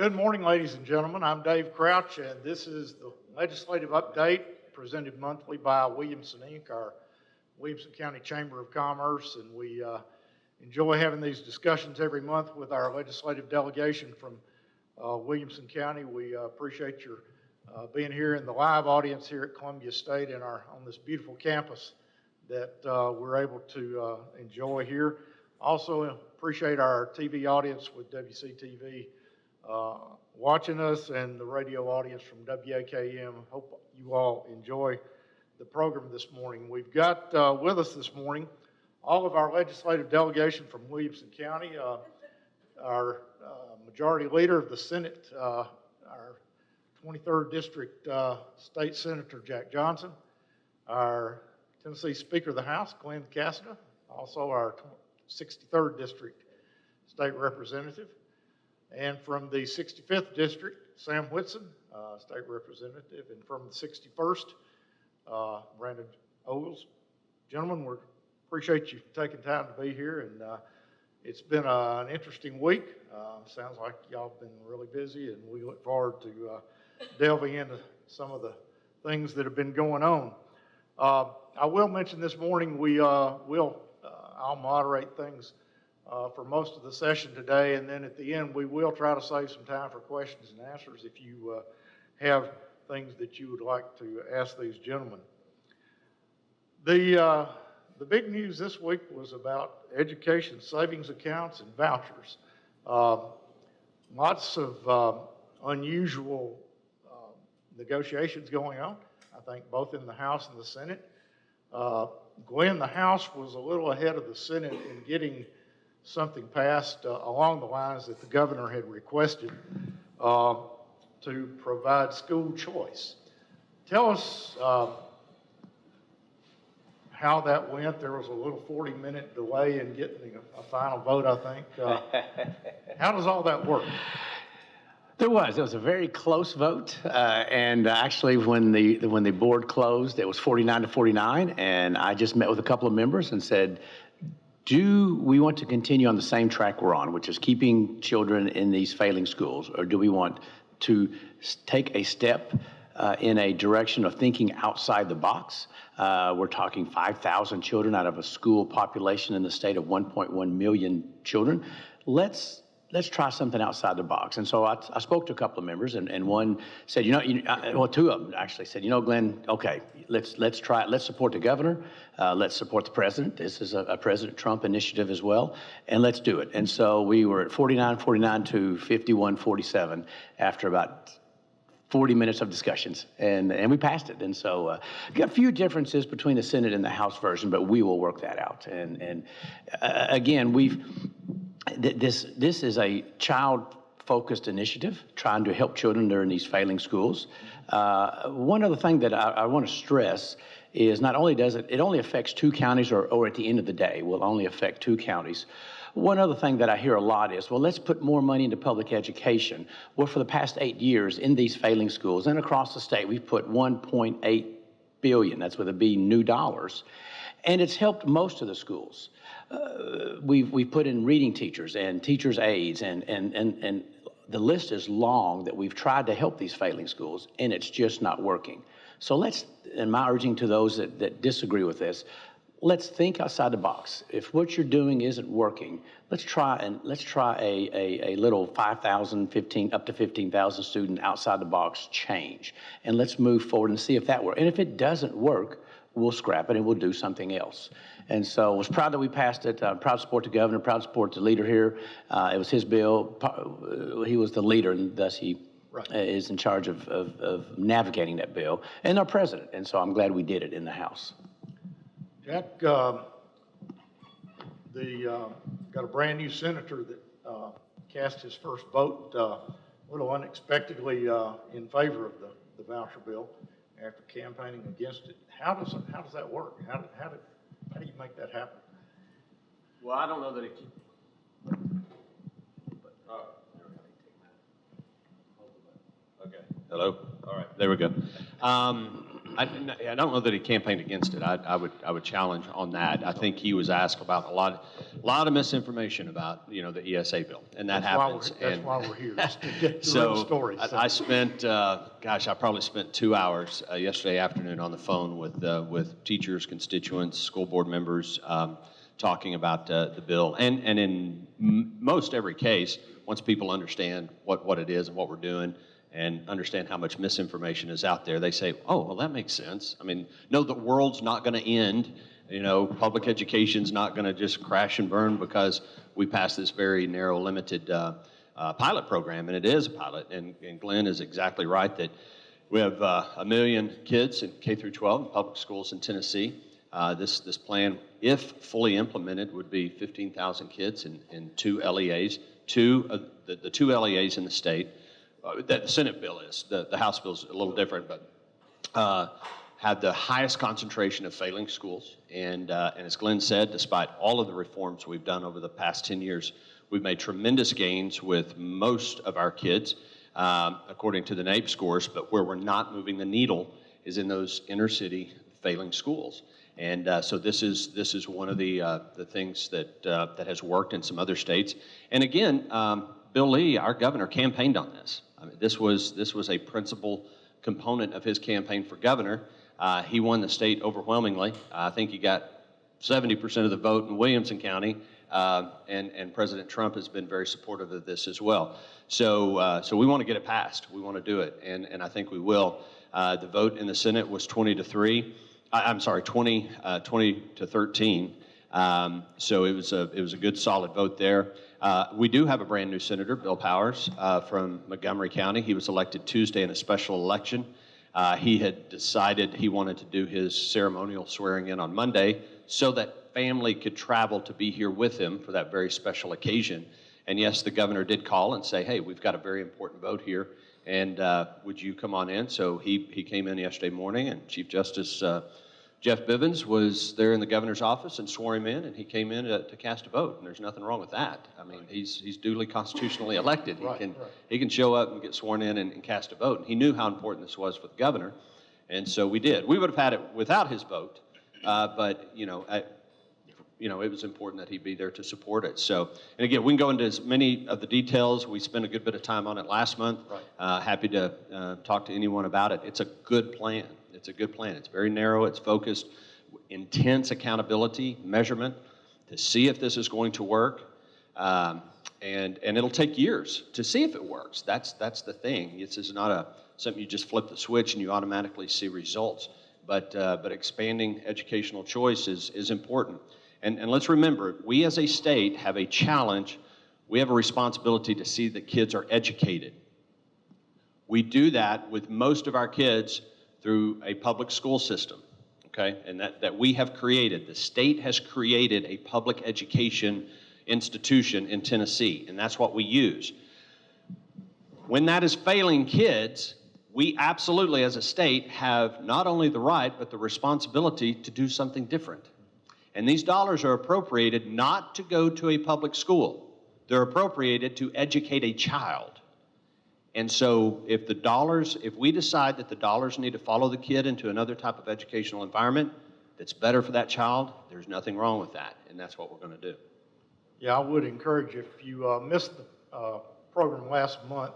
Good morning, ladies and gentlemen. I'm Dave Crouch, and this is the legislative update presented monthly by Williamson, Inc., our Williamson County Chamber of Commerce, and we enjoy having these discussions every month with our legislative delegation from Williamson County. We appreciate your being here in the live audience here at Columbia State and on this beautiful campus that we're able to enjoy here. Also appreciate our TV audience with WCTV watching us, and the radio audience from WAKM. Hope you all enjoy the program this morning. We've got with us this morning all of our legislative delegation from Williamson County, our majority leader of the Senate, our 23rd District State Senator Jack Johnson, our Tennessee Speaker of the House, Glenn Cassida, also our 63rd District State Representative, and from the 65th District, Sam Whitson, State Representative, and from the 61st, Brandon Ogles. Gentlemen, we appreciate you taking time to be here, and it's been an interesting week. Sounds like y'all have been really busy, and we look forward to delving into some of the things that have been going on. I will mention this morning I'll moderate things for most of the session today, and then at the end we will try to save some time for questions and answers if you have things that you would like to ask these gentlemen. The big news this week was about education savings accounts and vouchers. Lots of unusual negotiations going on, I think, both in the House and the Senate. Glenn, the House was a little ahead of the Senate in getting something passed along the lines that the governor had requested to provide school choice. Tell us how that went. There was a little 40-minute delay in getting a final vote, I think. How does all that work? It was a very close vote, and actually when the board closed, it was 49-49, and I just met with a couple of members and said, do we want to continue on the same track we're on, which is keeping children in these failing schools, or do we want to take a step in a direction of thinking outside the box? We're talking 5,000 children out of a school population in the state of 1.1 million children. Let's try something outside the box. And so I spoke to a couple of members, and one said, well, two of them actually said, Glenn, okay, let's try it. Let's support the governor. Let's support the president. This is a President Trump initiative as well, and let's do it. And so we were at 49-49 to 51-47 after about 40 minutes of discussions, and we passed it. And so got a few differences between the Senate and the House version, but we will work that out. And again, this is a child-focused initiative trying to help children that are in these failing schools. One other thing that I want to stress is not only does it only affects 2 counties, or at the end of the day will only affect 2 counties. One other thing that I hear a lot is, well, let's put more money into public education. Well, for the past 8 years in these failing schools and across the state, we've put $1.8 billion, that's with a B, new dollars, and it's helped most of the schools. We've put in reading teachers and teachers' aides, and the list is long that we've tried to help these failing schools, and it's just not working. So and my urging to those that disagree with this, let's think outside the box. If what you're doing isn't working, let's try a little 5,000, up to 15,000 student outside the box change, and let's move forward and see if that works. And if it doesn't work, we'll scrap it and we'll do something else. And so I was proud that we passed it. I'm proud to support the governor, proud to support the leader here. It was his bill. He was the leader, and thus he is in charge of navigating that bill, and our president. And so I'm glad we did it in the House. Jack, got a brand new senator that cast his first vote a little unexpectedly in favor of the voucher bill after campaigning against it. How does that work? How do you make that happen? Well, I don't know that it can. Okay. Hello. All right. There we go. I I don't know that he campaigned against it. I would challenge on that. I think he was asked about a lot of misinformation about, you know, the ESA bill, and that happens. That's why we're here, is to get the So real story. I spent, gosh, I probably spent 2 hours yesterday afternoon on the phone with teachers, constituents, school board members, talking about the bill. And in most every case, once people understand what it is and what we're doing, and understand how much misinformation is out there, they say, oh, well, that makes sense. I mean, no, the world's not going to end. You know, public education's not going to just crash and burn because we passed this very narrow, limited pilot program, and it is a pilot. And Glenn is exactly right that we have 1 million kids in K through 12 in public schools in Tennessee. This plan, if fully implemented, would be 15,000 kids in 2 LEAs, the 2 LEAs in the state. That the Senate bill is. The House bill is a little different, but had the highest concentration of failing schools. And as Glenn said, despite all of the reforms we've done over the past 10 years, we've made tremendous gains with most of our kids, according to the NAEP scores, but where we're not moving the needle is in those inner city failing schools. And so this is one of the things that has worked in some other states. And again, Bill Lee, our governor, campaigned on this. I mean, this was a principal component of his campaign for governor. He won the state overwhelmingly. I think he got 70% of the vote in Williamson County, and President Trump has been very supportive of this as well. So we want to get it passed. We want to do it, and I think we will. The vote in the Senate was 20 to 13. So it was a good, solid vote there. We do have a brand new senator, Bill Powers, from Montgomery County. He was elected Tuesday in a special election. He had decided he wanted to do his ceremonial swearing in on Monday so that family could travel to be here with him for that very special occasion. And yes, the governor did call and say, hey, we've got a very important vote here, and would you come on in? So he came in yesterday morning, and Chief Justice Jeff Bivens was there in the governor's office and swore him in, and he came in to cast a vote, and there's nothing wrong with that. I mean, he's duly constitutionally elected. He can show up and get sworn in and cast a vote. And he knew how important this was for the governor, and so we did. We would have had it without his vote, but it was important that he be there to support it. So, and again, we can go into as many of the details. We spent a good bit of time on it last month. Happy to talk to anyone about it. It's a good plan. It's a good plan. It's very narrow. It's focused, intense accountability, measurement to see if this is going to work. And it'll take years to see if it works. That's the thing. This is not something you just flip the switch and you automatically see results. But expanding educational choice is important. And let's remember, we as a state have a challenge. We have a responsibility to see that kids are educated. We do that with most of our kids through a public school system, okay? And that we have created. The state has created a public education institution in Tennessee, and that's what we use. When that is failing kids, we absolutely, as a state, have not only the right, but the responsibility to do something different. And these dollars are appropriated not to go to a public school. They're appropriated to educate a child. And so if we decide that the dollars need to follow the kid into another type of educational environment that's better for that child, there's nothing wrong with that, and that's what we're going to do. Yeah, I would encourage you, if you missed the program last month,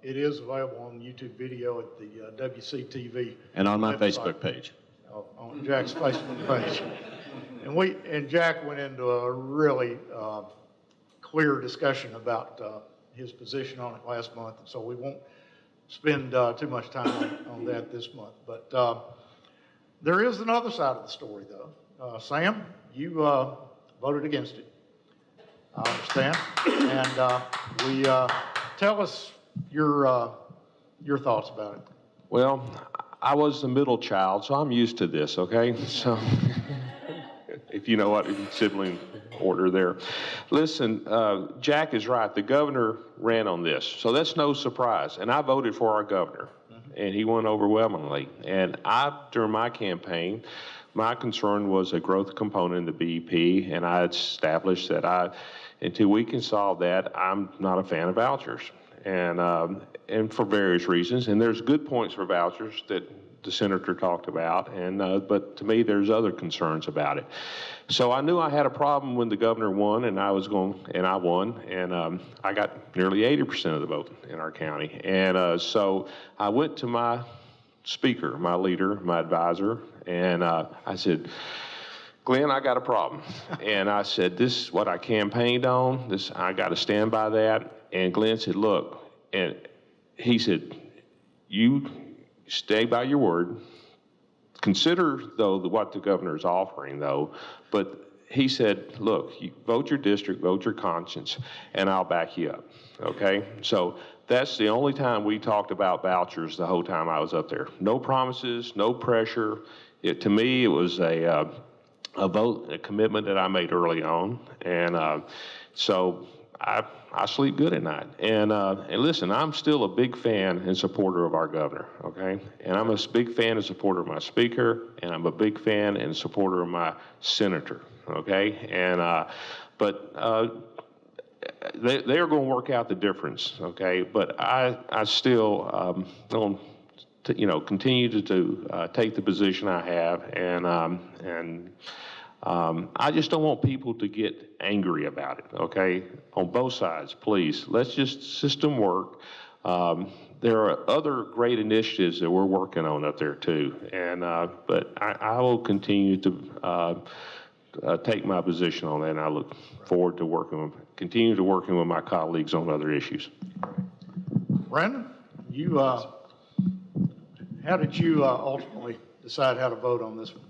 it is available on YouTube video at the WCTV. And on my website. Facebook page. On Jack's Facebook page. And Jack went into a really clear discussion about his position on it last month, and so we won't spend too much time on that this month. But there is another side of the story, though. Sam, you voted against it, I understand, and tell us your thoughts about it. Well, I was the middle child, so I'm used to this, okay? So, if you know what sibling order there. Listen, Jack is right. The governor ran on this, so that's no surprise. And I voted for our governor, and he won overwhelmingly. And during my campaign, my concern was a growth component in the BEP, and I established that until we can solve that, I'm not a fan of vouchers. And for various reasons, and there's good points for vouchers the senator talked about, but to me, there's other concerns about it. So I knew I had a problem when the governor won, and I won, and I got nearly 80% of the vote in our county. And so I went to my speaker, my leader, my advisor, and I said, Glenn, I got a problem. And I said, this is what I campaigned on. I got to stand by that. And Glenn said, look, and he said, you stay by your word. Consider, though, what the governor is offering, though. But he said, look, you vote your district, vote your conscience, and I'll back you up, okay? So that's the only time we talked about vouchers the whole time I was up there. No promises, no pressure. To me, it was a vote, a commitment that I made early on. And so I sleep good at night. And listen, I'm still a big fan and supporter of our governor, okay? And I'm a big fan and supporter of my speaker, and I'm a big fan and supporter of my senator, okay? And, they are going to work out the difference, okay? But I still don't, continue to take the position I have, and I just don't want people to get angry about it, okay? On both sides, please. Let's just system work. There are other great initiatives that we're working on up there too, and but I will continue to take my position on that, and I look forward to continue to working with my colleagues on other issues. Brandon, how did you ultimately decide how to vote on this one?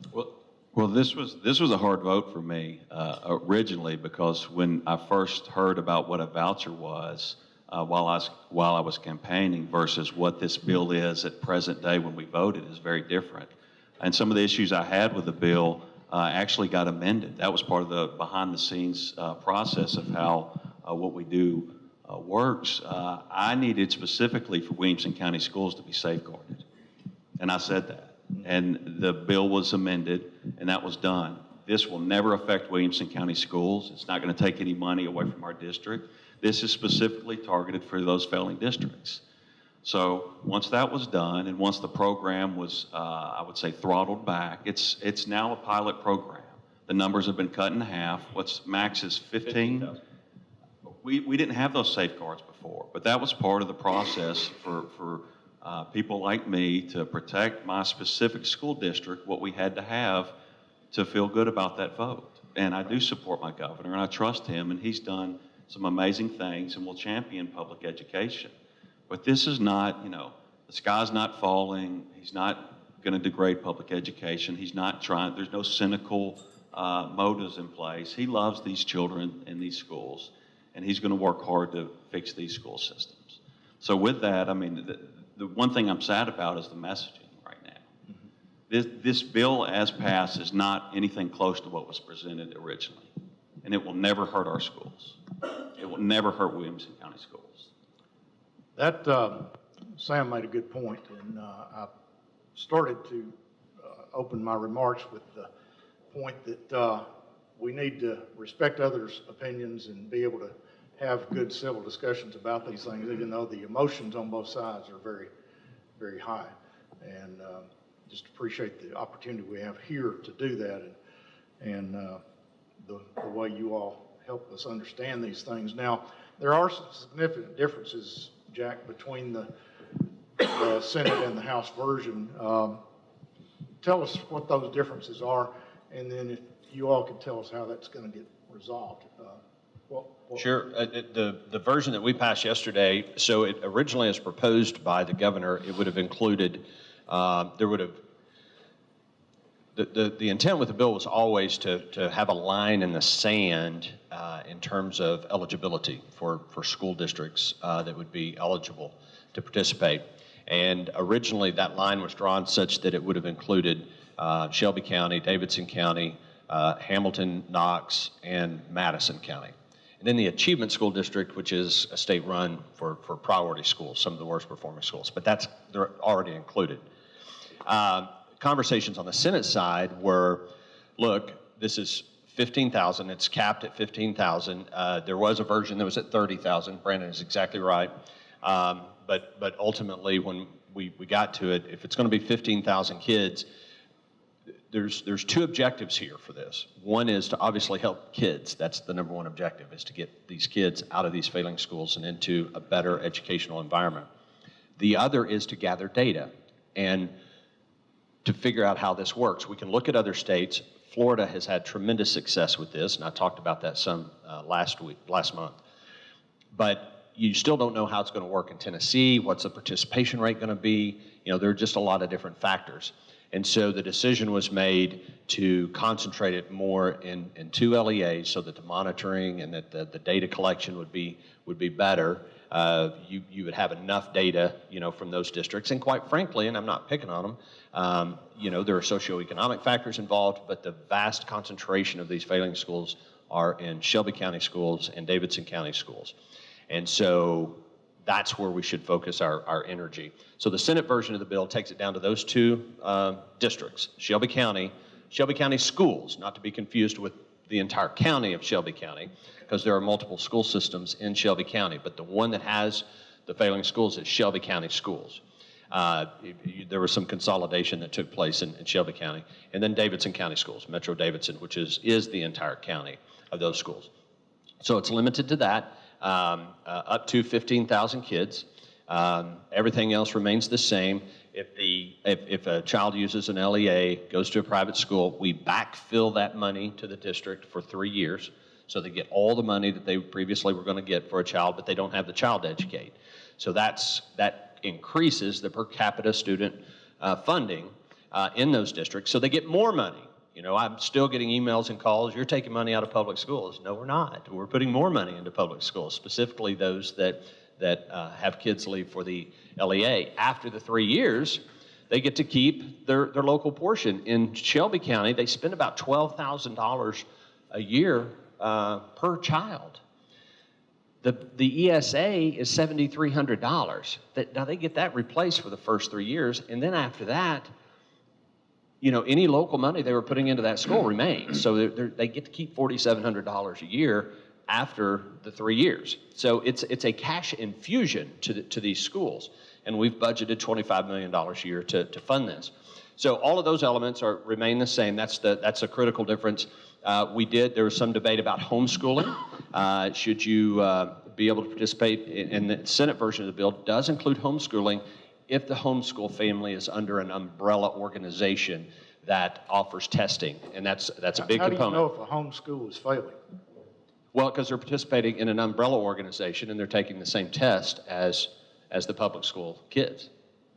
Well, this was a hard vote for me originally, because when I first heard about what a voucher was while I was campaigning versus what this bill is at present day when we voted is very different. And some of the issues I had with the bill actually got amended. That was part of the behind-the-scenes process of how what we do works. I needed specifically for Williamson County Schools to be safeguarded, and I said that. And the bill was amended, and that was done. This will never affect Williamson County Schools. It's not going to take any money away from our district. This is specifically targeted for those failing districts. So once that was done, and once the program was, I would say, throttled back, it's now a pilot program. The numbers have been cut in half. What's max is 15? We didn't have those safeguards before, but that was part of the process for people like me to protect my specific school district, what we had to have to feel good about that vote. And I do support my governor, and I trust him, and he's done some amazing things and will champion public education. But this is not, the sky's not falling. He's not going to degrade public education. He's not trying, there's no cynical motives in place. He loves these children in these schools, and he's going to work hard to fix these school systems. So with that, the one thing I'm sad about is the messaging right now. This bill as passed is not anything close to what was presented originally. And it will never hurt our schools. It will never hurt Williamson County Schools. That, Sam made a good point, and I started to open my remarks with the point that we need to respect others' opinions and be able to have good civil discussions about these things, even though the emotions on both sides are very, very high. And just appreciate the opportunity we have here to do that, and the way you all help us understand these things. Now, there are some significant differences, Jack, between the Senate and the House version. Tell us what those differences are, and then if you all can tell us how that's going to get resolved. Sure. The version that we passed yesterday, so it originally as proposed by the governor, it would have included, the intent with the bill was always to have a line in the sand in terms of eligibility for school districts that would be eligible to participate. And originally that line was drawn such that it would have included Shelby County, Davidson County, Hamilton, Knox, and Madison County. And then the Achievement School District, which is a state run for priority schools, some of the worst performing schools, but they're already included. Conversations on the Senate side were, look, this is 15,000, it's capped at 15,000. There was a version that was at 30,000. Brandon is exactly right. But ultimately, when we got to it, if it's going to be 15,000 kids, there's two objectives here for this. One is to obviously help kids. That's the number one objective, is to get these kids out of these failing schools and into a better educational environment. The other is to gather data and to figure out how this works. We can look at other states. Florida has had tremendous success with this, and I talked about that some last month. But you still don't know how it's going to work in Tennessee. What's the participation rate going to be? You know, there are just a lot of different factors. And so the decision was made to concentrate it more in two LEAs so that the monitoring and that the data collection would be better. You would have enough data, you know, from those districts. And quite frankly, and I'm not picking on them, you know, there are socioeconomic factors involved, but the vast concentration of these failing schools are in Shelby County schools and Davidson County schools. And so that's where we should focus our energy. So the Senate version of the bill takes it down to those two districts, Shelby County schools, not to be confused with the entire county of Shelby County, because there are multiple school systems in Shelby County, but the one that has the failing schools is Shelby County schools. There was some consolidation that took place in Shelby County, and then Davidson County schools, Metro Davidson, which is the entire county of those schools. So it's limited to that. Up to 15,000 kids. Everything else remains the same. If a child uses an LEA, goes to a private school, we backfill that money to the district for 3 years. So they get all the money that they previously were going to get for a child, but they don't have the child to educate. So that increases the per capita student funding in those districts. So they get more money. You know, I'm still getting emails and calls, you're taking money out of public schools. No, we're not. We're putting more money into public schools, specifically those that have kids leave for the LEA. After the 3 years, they get to keep their local portion. In Shelby County, they spend about $12,000 a year per child. The ESA is $7,300. Now they get that replaced for the first 3 years, and then after that, you know, any local money they were putting into that school remains. So they get to keep $4,700 a year after the 3 years. So it's a cash infusion to these schools, and we've budgeted $25 million a year to fund this. So all of those elements remain the same. That's a critical difference. There was some debate about homeschooling. Should you be able to participate in the Senate version of the bill does include homeschooling if the homeschool family is under an umbrella organization that offers testing, and that's a big component. How do you know if a homeschool is failing? Well, because they're participating in an umbrella organization and they're taking the same test as the public school kids.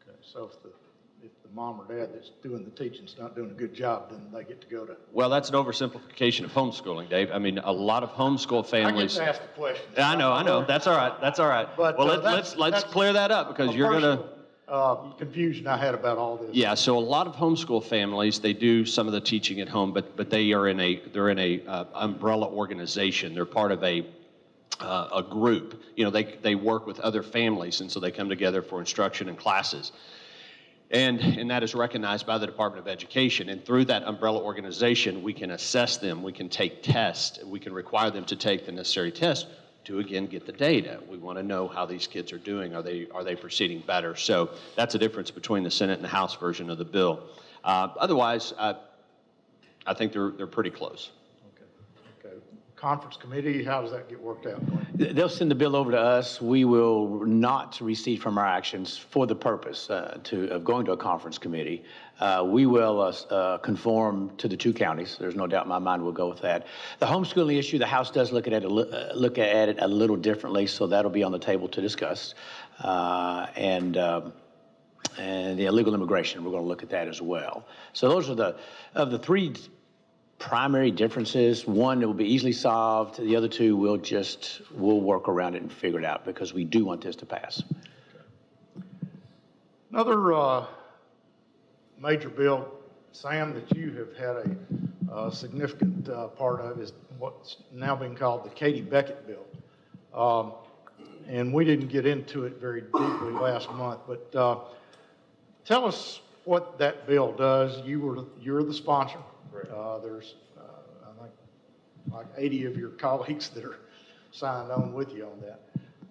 Okay, so if the mom or dad that's doing the teaching is not doing a good job, then they get to go to... Well, that's an oversimplification of homeschooling, Dave. I mean, a lot of homeschool families... I get to ask the question. I know. That's all right. But, well, let's clear that up, because you're going to... confusion I had about all this. Yeah, so a lot of homeschool families, they do some of the teaching at home, but they're in a umbrella organization. They're part of a group. You know, they work with other families, and so they come together for instruction and classes. And that is recognized by the Department of Education. And through that umbrella organization, we can assess them, we can take tests, we can require them to take the necessary tests to, again, get the data. We want to know how these kids are doing. Are they proceeding better? So that's a difference between the Senate and the House version of the bill. Otherwise, I think they're pretty close. Okay. Conference committee, how does that get worked out? They'll send the bill over to us. We will not recede from our actions for the purpose of going to a conference committee. We will conform to the two counties. There's no doubt in my mind we'll go with that. The homeschooling issue, the House does look at it a little differently, so that'll be on the table to discuss. And the illegal immigration, we're going to look at that as well. So those are of the three primary differences. One, it will be easily solved. The other two, we'll work around it and figure it out, because we do want this to pass. Another major bill, Sam, that you have had a significant part of is what's now being called the Katie Beckett bill. And we didn't get into it very deeply last month, but tell us what that bill does. You're the sponsor. There's, I think, like 80 of your colleagues that are signed on with you on that.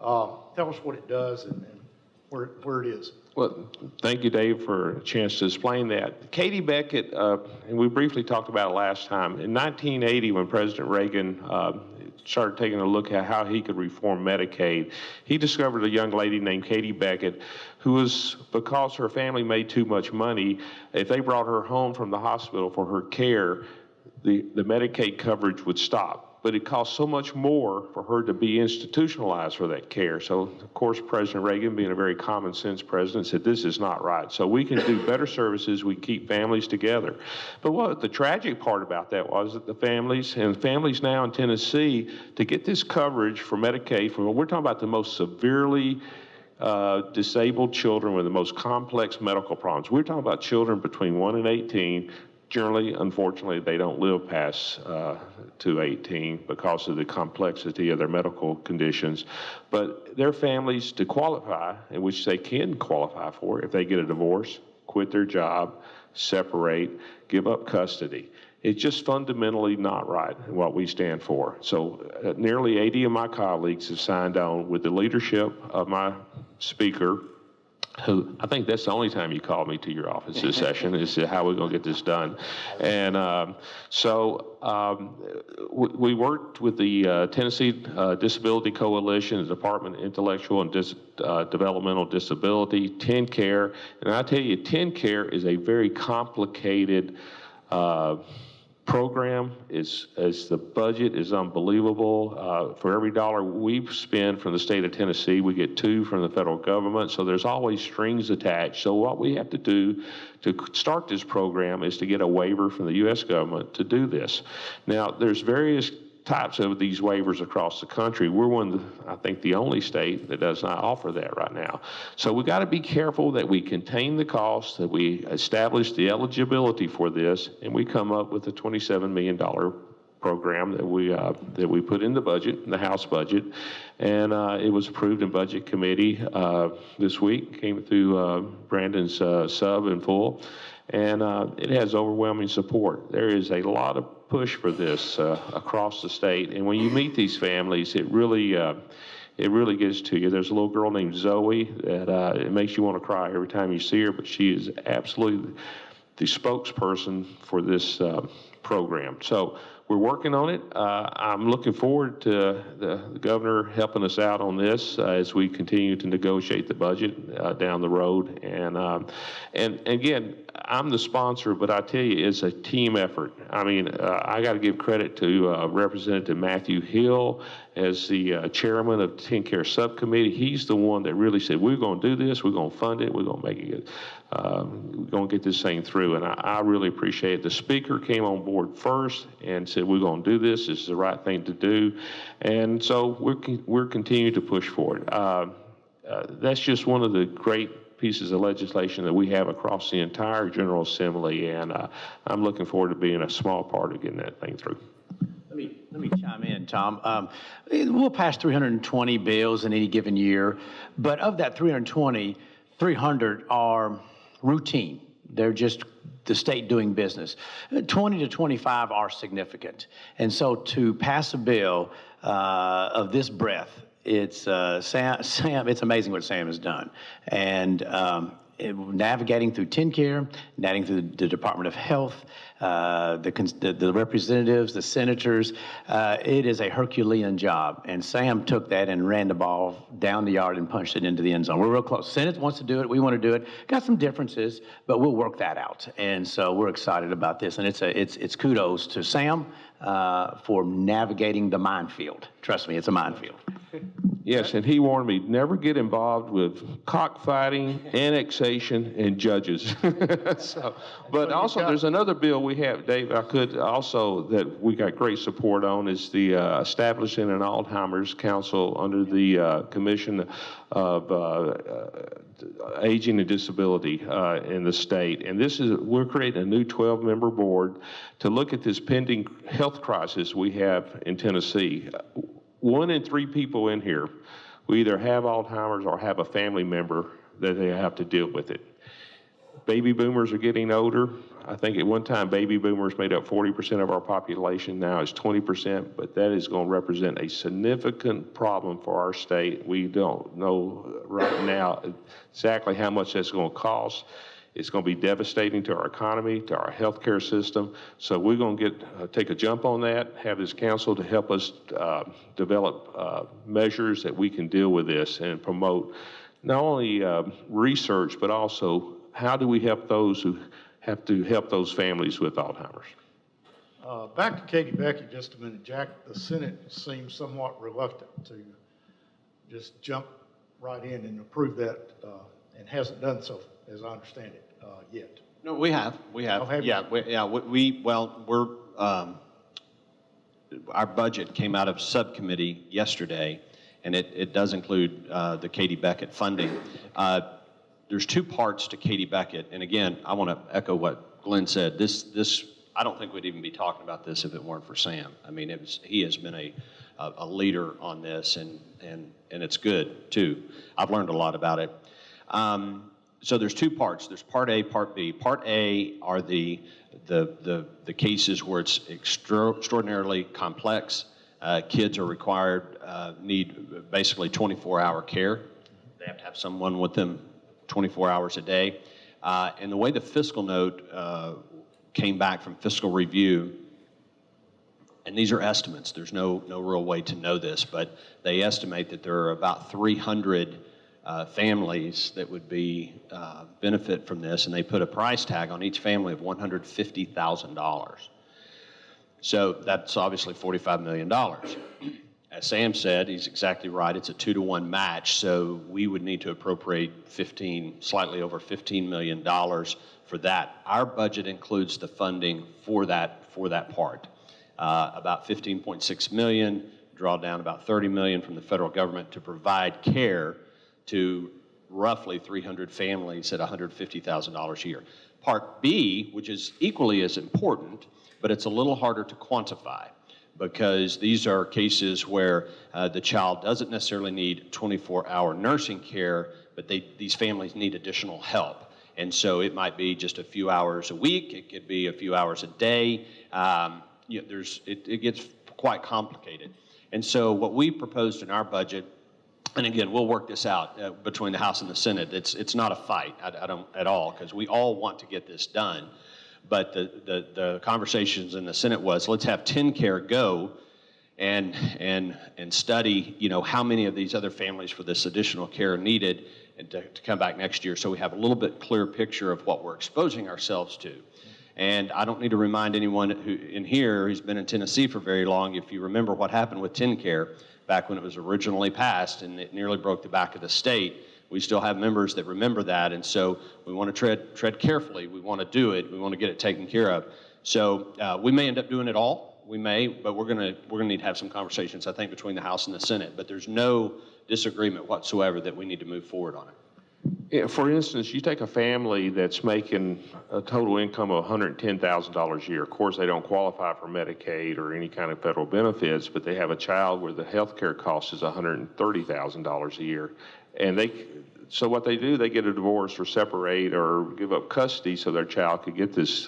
Tell us what it does and where it is. Well, thank you, Dave, for a chance to explain that. Katie Beckett, and we briefly talked about it last time. In 1980, when President Reagan started taking a look at how he could reform Medicaid, he discovered a young lady named Katie Beckett who was, because her family made too much money, if they brought her home from the hospital for her care, the Medicaid coverage would stop. But it cost so much more for her to be institutionalized for that care. So, of course, President Reagan, being a very common sense president, said this is not right. So we can do better services, we can keep families together. But what the tragic part about that was that the families now in Tennessee, to get this coverage for Medicaid, we're talking about the most severely disabled children with the most complex medical problems. We're talking about children between 1 and 18. Generally, unfortunately, they don't live past to 18 because of the complexity of their medical conditions. But their families, to qualify, in which they can qualify for, if they get a divorce, quit their job, separate, give up custody. It's just fundamentally not right in what we stand for. So nearly 80 of my colleagues have signed on with the leadership of my speaker, who I think that's the only time you called me to your office this session, is how we're going to get this done. And we worked with the Tennessee Disability Coalition, the Department of Intellectual and Developmental Disability, TennCare. And I tell you, TennCare is a very complicated program. As the budget is unbelievable. For every dollar we spend from the state of Tennessee, we get 2 from the federal government. So there's always strings attached. So what we have to do to start this program is to get a waiver from the U.S. government to do this. Now, there's various types of these waivers across the country. We're one of I think, the only state that does not offer that right now. So we got to be careful that we contain the costs, that we establish the eligibility for this, and we come up with a $27 million program that we put in the budget, in the House budget, and it was approved in Budget Committee this week. Came through Brandon's sub in full, and it has overwhelming support. There is a lot of push for this across the state, and when you meet these families, it really gets to you. There's a little girl named Zoe that it makes you want to cry every time you see her, but she is absolutely the spokesperson for this program. So we're working on it. I'm looking forward to the governor helping us out on this as we continue to negotiate the budget down the road. And again, I'm the sponsor, but I tell you, it's a team effort. I mean, I got to give credit to Representative Matthew Hill as the chairman of the TennCare Subcommittee. He's the one that really said, we're going to do this, we're going to fund it, we're going to make it, we're going to get this thing through. And I really appreciate it. The speaker came on board first and said, we're going to do this, this is the right thing to do. And so we're continuing to push for it. That's just one of the great pieces of legislation that we have across the entire General Assembly, and I'm looking forward to being a small part of getting that thing through. Let me chime in, Tom. We'll pass 320 bills in any given year, but of that 320, 300 are routine. They're just the state doing business. 20 to 25 are significant. And so to pass a bill of this breadth, it's Sam. It's amazing what Sam has done, and navigating through TennCare, navigating through the Department of Health, the representatives, the senators. It is a Herculean job, and Sam took that and ran the ball down the yard and punched it into the end zone. We're real close. Senate wants to do it. We want to do it. Got some differences, but we'll work that out. And so we're excited about this, and it's kudos to Sam for navigating the minefield. Trust me, it's a minefield. Yes, and he warned me, never get involved with cockfighting, annexation, and judges. But also, there's another bill we have, Dave, that we got great support on, is the establishing an Alzheimer's Council under the Commission of Aging and Disability in the state. And we're creating a new 12-member board to look at this pending health crisis we have in Tennessee. 1 in 3 people in here will either have Alzheimer's or have a family member that they have to deal with it. Baby boomers are getting older. I think at one time, baby boomers made up 40% of our population. Now it's 20%, but that is going to represent a significant problem for our state. We don't know right now exactly how much that's going to cost. It's going to be devastating to our economy, to our healthcare system. So we're going to take a jump on that, have this council to help us develop measures that we can deal with this and promote not only research, but also how do we help those who have to help those families with Alzheimer's. Back to Katie Becky just a minute, Jack. The Senate seems somewhat reluctant to just jump right in and approve that, and hasn't done so, as I understand it, yet. No, we have. Oh, have you? Yeah, our budget came out of subcommittee yesterday, and it does include the Katie Beckett funding. There's two parts to Katie Beckett, and again, I want to echo what Glenn said. This I don't think we'd even be talking about this if it weren't for Sam. I mean, he has been a leader on this, and it's good too. I've learned a lot about it. So there's two parts. There's Part A, Part B. Part A are the cases where it's extraordinarily complex. Kids are required, need basically 24-hour care. They have to have someone with them 24 hours a day. And the way the fiscal note came back from fiscal review, and these are estimates, there's no real way to know this, but they estimate that there are about 300 families that would be benefit from this, and they put a price tag on each family of $150,000. So that's obviously $45 million. As Sam said, he's exactly right. It's a 2-to-1 match, so we would need to appropriate slightly over $15 million for that. Our budget includes the funding for that part. About $15.6 million, draw down about $30 million from the federal government to provide care to roughly 300 families at $150,000 a year. Part B, which is equally as important, but it's a little harder to quantify, because these are cases where the child doesn't necessarily need 24-hour nursing care, but these families need additional help. And so it might be just a few hours a week, it could be a few hours a day. It gets quite complicated. And so what we proposed in our budget, and again, we'll work this out between the House and the Senate. It's not a fight, I don't at all, because we all want to get this done. But the conversations in the Senate was, let's have TennCare go and study, how many of these other families for this additional care needed, and to come back next year so we have a little bit clearer picture of what we're exposing ourselves to. And I don't need to remind anyone who's been in Tennessee for very long, if you remember what happened with TennCare back when it was originally passed and it nearly broke the back of the state. We still have members that remember that, and so we want to tread carefully. We want to do it. We want to get it taken care of. So we may end up doing it all. We may, but we're gonna need to have some conversations, I think, between the House and the Senate. But there's no disagreement whatsoever that we need to move forward on it. Yeah, for instance, you take a family that's making a total income of $110,000 a year. Of course, they don't qualify for Medicaid or any kind of federal benefits, but they have a child where the health care cost is $130,000 a year. And so what they do, they get a divorce or separate or give up custody so their child could get this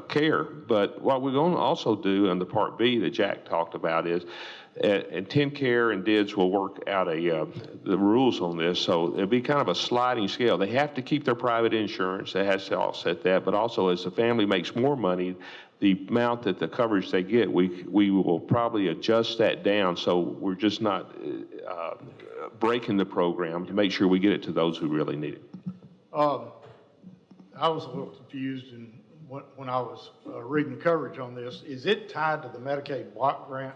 care. But what we're going to also do on the Part B that Jack talked about is, and TennCare and DIDS will work out the rules on this, so it'll be kind of a sliding scale. They have to keep their private insurance. They have to offset that, but also as the family makes more money, the amount that the coverage they get, we will probably adjust that down, so we're just not breaking the program to make sure we get it to those who really need it. I was a little confused when I was reading the coverage on this. Is it tied to the Medicaid block grant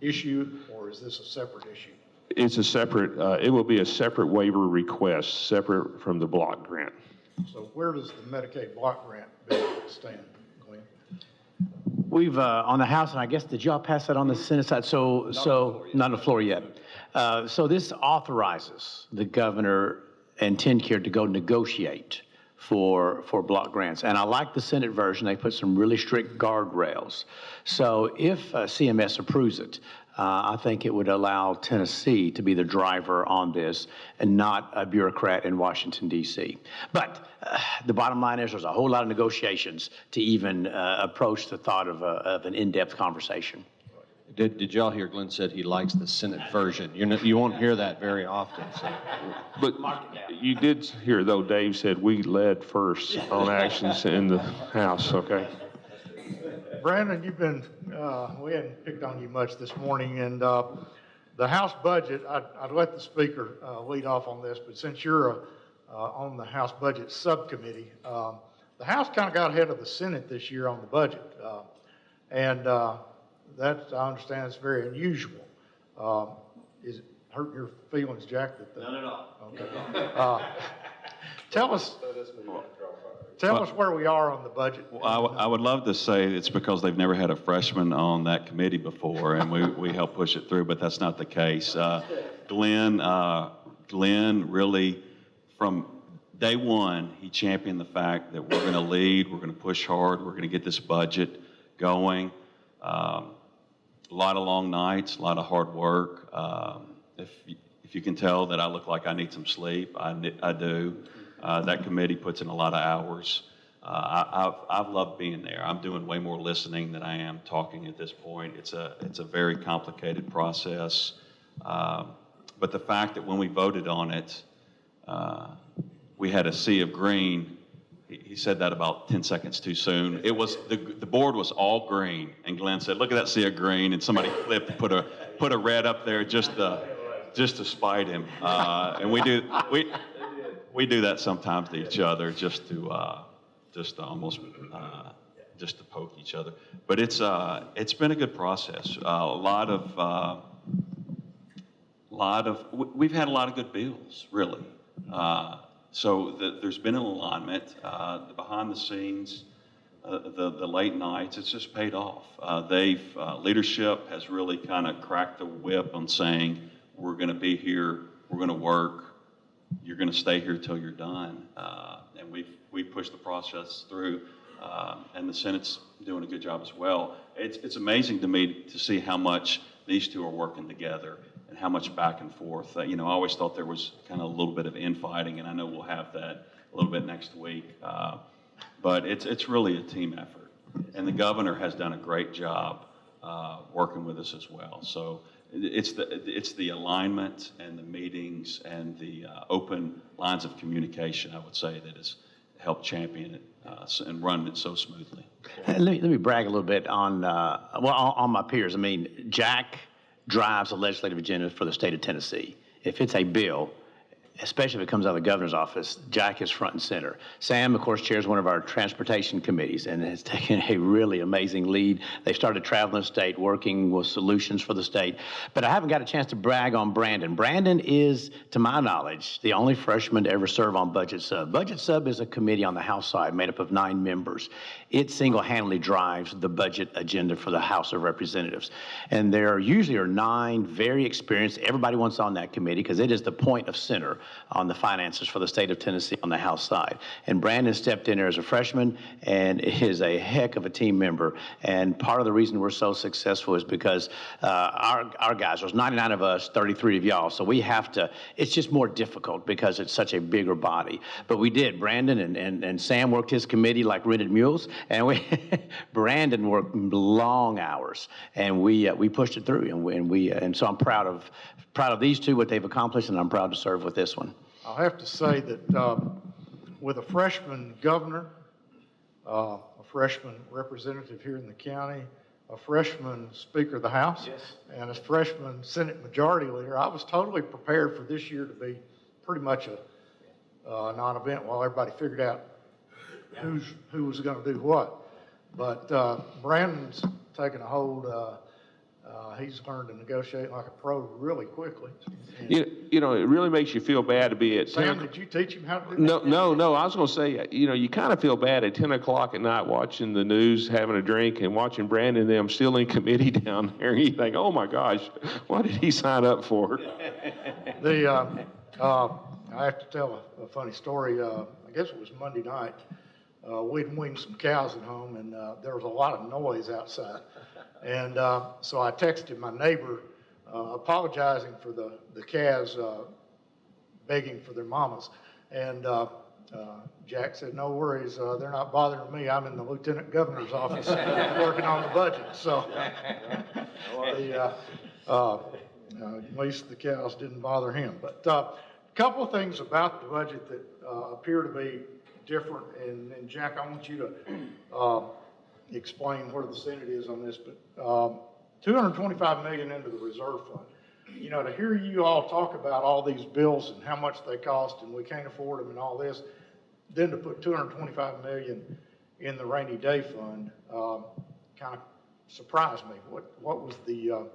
issue, or is this a separate issue? It's a separate, it will be a separate waiver request, separate from the block grant. So where does the Medicaid block grant bill stand, Glenn? We've, on the House, and I guess, did y'all pass that on the Senate side? Not on the floor yet. So this authorizes the governor and TennCare to go negotiate for block grants. And I like the Senate version. They put some really strict guardrails. So if CMS approves it, I think it would allow Tennessee to be the driver on this and not a bureaucrat in Washington, D.C. But the bottom line is there's a whole lot of negotiations to even approach the thought of an in-depth conversation. Did y'all hear Glenn said he likes the Senate version? You won't hear that very often. So. But you did hear, though, Dave said we led first on actions in the House, okay? Brandon, we hadn't picked on you much this morning, and the House budget, I'd let the Speaker lead off on this, but since you're on the House Budget Subcommittee, the House kind of got ahead of the Senate this year on the budget, and that, I understand, is very unusual. Is it hurt your feelings, Jack? Not at all. Okay. Tell us where we are on the budget. Well, I would love to say it's because they've never had a freshman on that committee before, and we helped push it through, but that's not the case. Glenn really, from day one, he championed the fact that we're going to lead, we're going to push hard, we're going to get this budget going. A lot of long nights, a lot of hard work. If you can tell that I look like I need some sleep, I do. That committee puts in a lot of hours. I've loved being there. I'm doing way more listening than I am talking at this point. It's a very complicated process. But the fact that when we voted on it, we had a sea of green. He said that about 10 seconds too soon. It was the board was all green, and Glenn said, "Look at that sea of green," and somebody flipped and put a red up there just to spite him. And we do that sometimes to each other, just to almost just to poke each other. But it's been a good process. We've had a lot of good bills, really. So there's been an alignment. The behind the scenes, the late nights, it's just paid off. Leadership has really kind of cracked the whip on saying, we're going to be here, we're going to work, you're going to stay here till you're done. And we've pushed the process through, and the Senate's doing a good job as well. It's amazing to me to see how much these two are working together and how much back and forth. I always thought there was kind of a little bit of infighting, and I know we'll have that a little bit next week. But it's really a team effort, and the governor has done a great job working with us as well. So it's the alignment and the meetings and the open lines of communication, I would say, that has helped champion it and run it so smoothly. Let me brag a little bit on my peers. I mean, Jack drives the legislative agenda for the state of Tennessee. If it's a bill, especially if it comes out of the governor's office, Jack is front and center. Sam, of course, chairs one of our transportation committees and has taken a really amazing lead. They started traveling the state, working with solutions for the state. But I haven't got a chance to brag on Brandon. Brandon is, to my knowledge, the only freshman to ever serve on Budget Sub. Budget Sub is a committee on the House side made up of 9 members. It single-handedly drives the budget agenda for the House of Representatives. And there usually are 9 very experienced, everybody wants on that committee because it is the point of center on the finances for the state of Tennessee on the House side. And Brandon stepped in there as a freshman and is a heck of a team member. And part of the reason we're so successful is because our guys, there's 99 of us, 33 of y'all, so we have to, it's just more difficult because it's such a bigger body. But we did. Brandon and Sam worked his committee like rented mules, and Brandon worked long hours, and we pushed it through, and so I'm proud of these two, what they've accomplished, and I'm proud to serve with this one. I'll have to say that with a freshman governor, a freshman representative here in the county, a freshman Speaker of the House, and a freshman Senate Majority Leader, I was totally prepared for this year to be pretty much a non-event while everybody figured out who was going to do what. But Brandon's taken a hold. He's learned to negotiate like a pro really quickly. It really makes you feel bad to be at 10 Sam, did you teach him how to do that? No. I was going to say, you kind of feel bad at 10 o'clock at night watching the news, having a drink, and watching Brandon and them still in committee down there. And you think, oh my gosh, what did he sign up for? I have to tell a funny story. I guess it was Monday night. We'd weaned some cows at home, and there was a lot of noise outside. And so I texted my neighbor apologizing for the calves begging for their mamas. And Jack said, no worries, they're not bothering me. I'm in the lieutenant governor's office working on the budget. So at least the cows didn't bother him. But a couple of things about the budget that appear to be different. And Jack, I want you to explain where the Senate is on this. But $225 million into the reserve fund. You know, to hear you all talk about all these bills and how much they cost and we can't afford them and all this, then to put $225 million in the rainy day fund kind of surprised me. What was the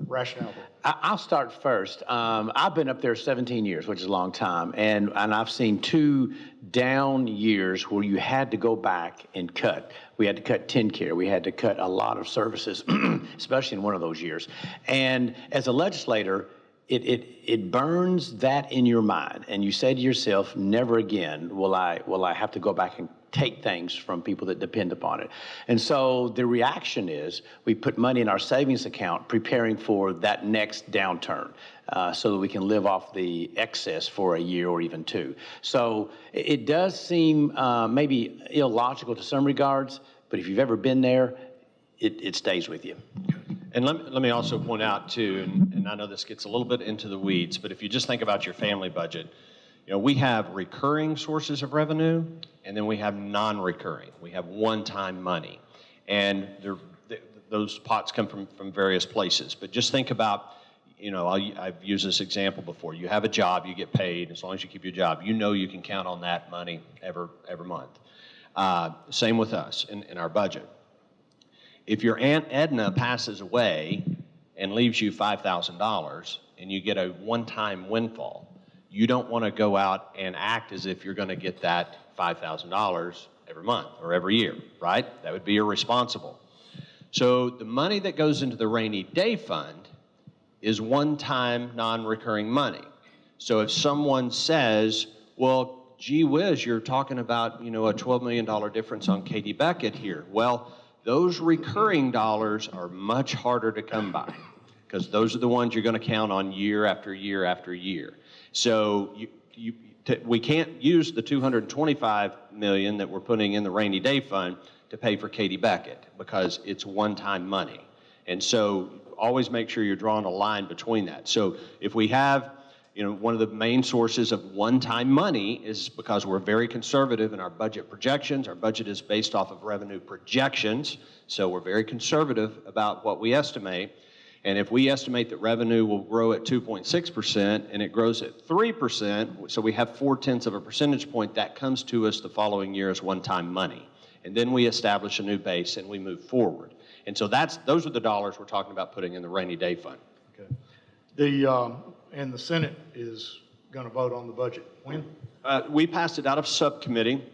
rationale there? I'll start first. I've been up there 17 years, which is a long time, and I've seen 2 down years where you had to go back and cut. We had to cut TennCare. We had to cut a lot of services, especially in one of those years. And as a legislator, it burns that in your mind, and you say to yourself, never again will I have to go back and take things from people that depend upon it. And so the reaction is we put money in our savings account preparing for that next downturn so that we can live off the excess for a year or even 2. So it does seem maybe illogical to some regards, but if you've ever been there, it stays with you. And let me also point out too, and I know this gets a little bit into the weeds, but if you just think about your family budget, you know, we have recurring sources of revenue, and then we have non-recurring. We have one-time money, and those pots come from various places. But just think about, you know, I've used this example before. You have a job, you get paid. As long as you keep your job, you know you can count on that money every month. Same with us in our budget. If your Aunt Edna passes away and leaves you $5,000 and you get a one-time windfall, you don't want to go out and act as if you're going to get that $5,000 every month or every year, right? That would be irresponsible. So the money that goes into the rainy day fund is one-time non-recurring money. So if someone says, well, gee whiz, you're talking about, you know, a $12 million difference on Katie Beckett here. Well, those recurring dollars are much harder to come by because those are the ones you're going to count on year after year after year. So we can't use the $225 million that we're putting in the rainy day fund to pay for Katie Beckett because it's one-time money. And so always make sure you're drawing a line between that. So if we have, you know, one of the main sources of one-time money is because we're very conservative in our budget projections. Our budget is based off of revenue projections, so we're very conservative about what we estimate. And if we estimate that revenue will grow at 2.6% and it grows at 3%, so we have 0.4 of a percentage point, that comes to us the following year as one-time money. And then we establish a new base and we move forward. And so those are the dollars we're talking about putting in the rainy day fund. Okay. And the Senate is going to vote on the budget. When? We passed it out of subcommittee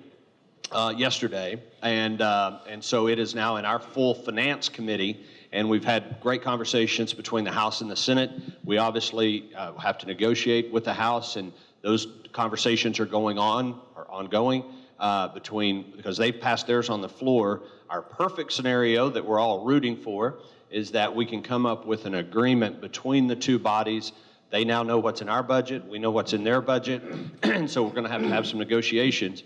yesterday, and so it is now in our full finance committee, and we've had great conversations between the House and the Senate. We obviously have to negotiate with the House, and those conversations are ongoing because they've passed theirs on the floor. Our perfect scenario that we're all rooting for is that we can come up with an agreement between the two bodies. They now know what's in our budget, we know what's in their budget, and so we're going to have some negotiations.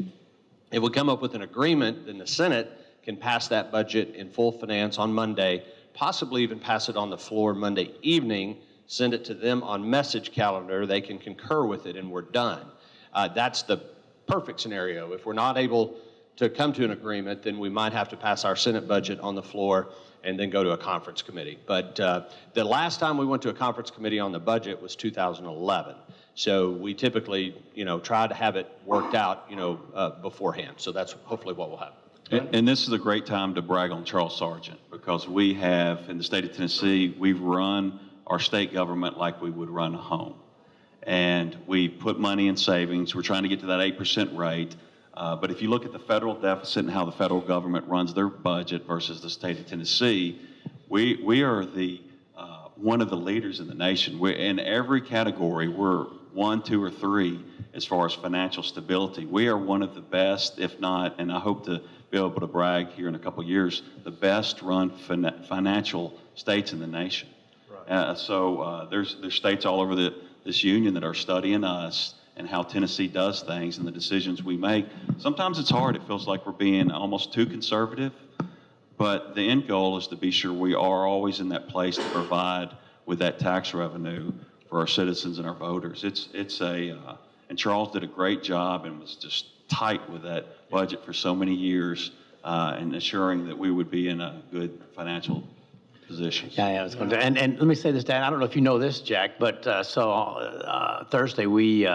If we come up with an agreement, then the Senate can pass that budget in full finance on Monday, possibly even pass it on the floor Monday evening, send it to them on message calendar, they can concur with it, and we're done. That's the perfect scenario. If we're not able to come to an agreement, then we might have to pass our Senate budget on the floor and then go to a conference committee. But the last time we went to a conference committee on the budget was 2011. So we typically, you know, try to have it worked out, you know, beforehand. So that's hopefully what will happen. And this is a great time to brag on Charles Sargent because we have, in the state of Tennessee, we've run our state government like we would run a home. And we put money in savings. We're trying to get to that 8% rate. But if you look at the federal deficit and how the federal government runs their budget versus the state of Tennessee, we are one of the leaders in the nation. We're in every category. We're 1, 2, or 3 as far as financial stability. We are one of the best, if not, and I hope to be able to brag here in a couple of years, the best run financial states in the nation. There's states all over this union that are studying us and how Tennessee does things and the decisions we make. Sometimes it's hard. It feels like we're being almost too conservative. But the end goal is to be sure we are always in that place to provide with that tax revenue for our citizens and our voters. And Charles did a great job and was just tight with that budget for so many years and ensuring that we would be in a good financial position. Yeah, I was going to, and let me say this, Dan, I don't know if you know this, Jack, but Thursday we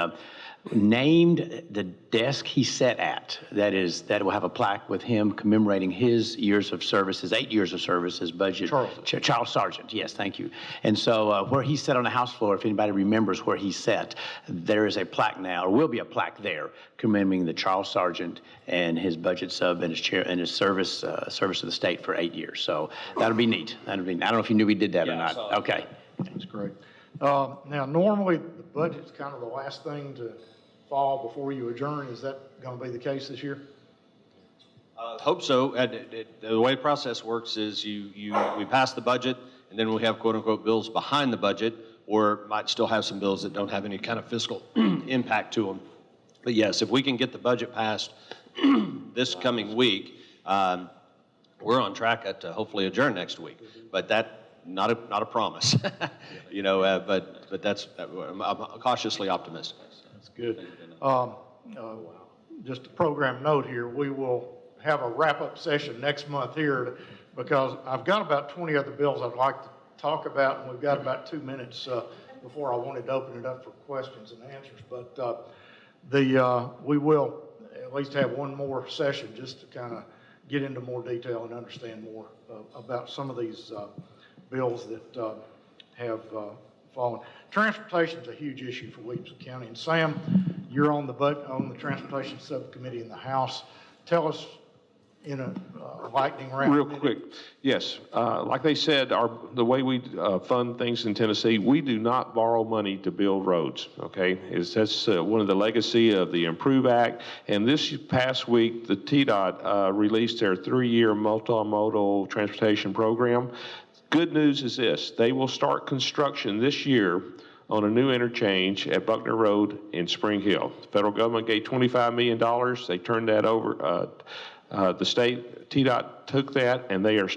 named the desk he sat at. That will have a plaque with him commemorating his years of service, his 8 years of service, his budget. Charles Sargent, yes, thank you. And so where he sat on the House floor, if anybody remembers where he sat, there is a plaque now, or will be a plaque there, commemorating the Charles Sargent and his budget sub and his chair and his service to the state for 8 years. So that'll be neat. I don't know if you knew we did that or not. Okay. That's great. Now, normally the budget's kind of the last thing to fall before you adjourn. Is that going to be the case this year? Hope so. The way the process works is we pass the budget, and then we have quote-unquote bills behind the budget, or might still have some bills that don't have any kind of fiscal impact to them. But yes, if we can get the budget passed this coming week, we're on track to hopefully adjourn next week. But that not a promise, but I'm cautiously optimistic. That's good. Just a program note here, we will have a wrap-up session next month here because I've got about 20 other bills I'd like to talk about, and we've got about 2 minutes before I wanted to open it up for questions and answers. But we will at least have one more session just to kind of get into more detail and understand more about some of these bills that have fallen. Transportation is a huge issue for Williamson County. And Sam, you're on the Transportation Subcommittee in the House. Tell us in a lightning round. Real quick, yes. Like they said, the way we fund things in Tennessee, we do not borrow money to build roads, okay? That's one of the legacy of the Improve Act. And this past week, the TDOT released their 3-year multimodal transportation program. Good news is this, they will start construction this year on a new interchange at Buckner Road in Spring Hill. The federal government gave $25 million. They turned that over. The state, TDOT took that, and they have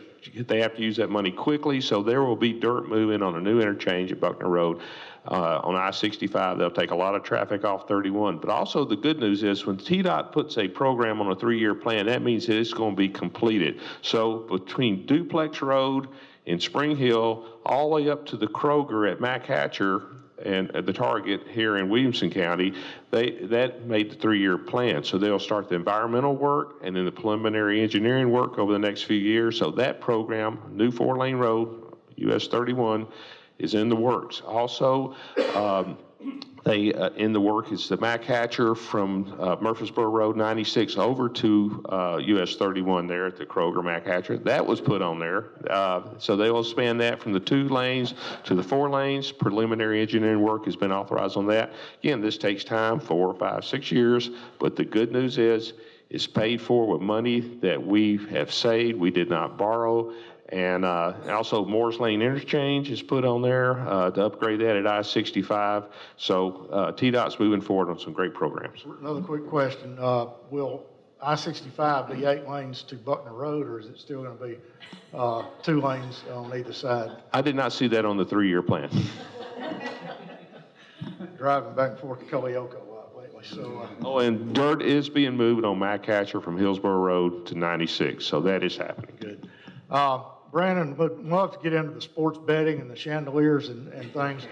to use that money quickly, so there will be dirt moving on a new interchange at Buckner Road. On I-65, they'll take a lot of traffic off 31. But also the good news is when TDOT puts a program on a 3-year plan, that means that it's going to be completed. So between Duplex Road in Spring Hill, all the way up to the Kroger at Mac Hatcher and at the Target here in Williamson County, that made the 3-year plan. So they'll start the environmental work and then the preliminary engineering work over the next few years. So that program, new 4-lane road, US 31, is in the works. Also, in the work is the Mac Hatcher from Murfreesboro Road 96 over to US 31 there at the Kroger Mac Hatcher. That was put on there. So they will span that from the 2 lanes to the 4 lanes. Preliminary engineering work has been authorized on that. Again, this takes time, 4, 5, 6 years, but the good news is it's paid for with money that we have saved. We did not borrow. And also Moore's Lane Interchange is put on there to upgrade that at I-65. So TDOT's moving forward on some great programs. Another quick question. Will I-65 be 8 lanes to Buckner Road, or is it still going to be 2 lanes on either side? I did not see that on the 3-year plan. Driving back and forth to Culleoka a lot lately. So, and dirt is being moved on Mac Hatcher from Hillsborough Road to 96. So that is happening. Good. Brandon, would love to get into the sports betting and the chandeliers and things.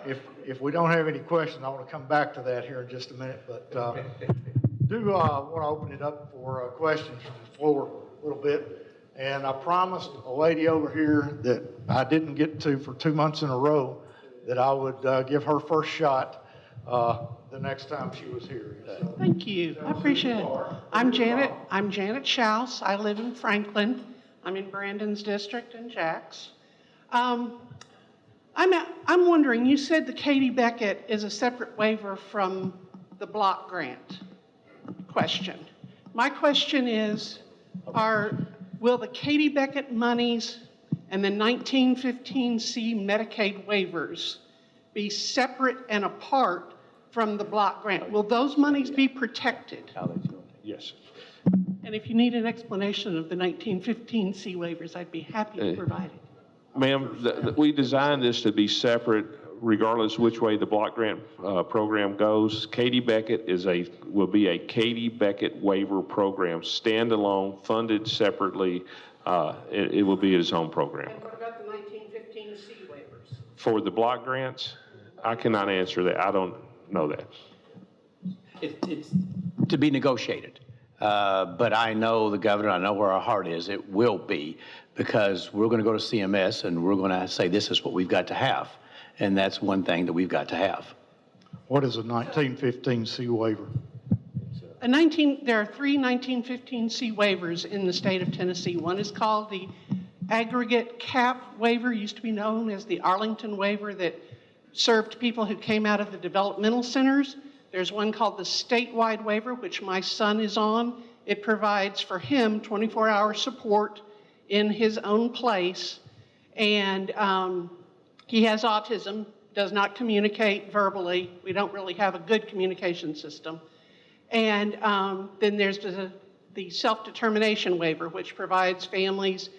If we don't have any questions, I want to come back to that here in just a minute. But do want to open it up for questions from the floor a little bit. And I promised a lady over here that I didn't get to for 2 months in a row that I would give her first shot the next time she was here. So, thank you. I appreciate it. I'm Janet Schaus. I live in Franklin. I'm in Brandon's district and Jack's. I'm wondering, you said the Katie Beckett is a separate waiver from the block grant question. My question is, will the Katie Beckett monies and the 1915C Medicaid waivers be separate and apart from the block grant? Will those monies be protected? Yes. And if you need an explanation of the 1915C waivers, I'd be happy to provide it. Ma'am, we designed this to be separate regardless which way the block grant program goes. Katie Beckett will be a Katie Beckett waiver program, standalone, funded separately. It will be its own program. And what about the 1915C waivers? For the block grants, I cannot answer that. I don't know that. It's to be negotiated. But I know the governor, I know where our heart is. It will be, because we're going to go to CMS and we're going to say this is what we've got to have. And that's one thing that we've got to have. What is a 1915C waiver? There are 3 1915C waivers in the state of Tennessee. One is called the aggregate cap waiver, used to be known as the Arlington waiver, that served people who came out of the developmental centers. There's one called the statewide waiver, which my son is on. It provides for him 24-hour support in his own place. And he has autism, does not communicate verbally. We don't really have a good communication system. And then there's the self-determination waiver, which provides families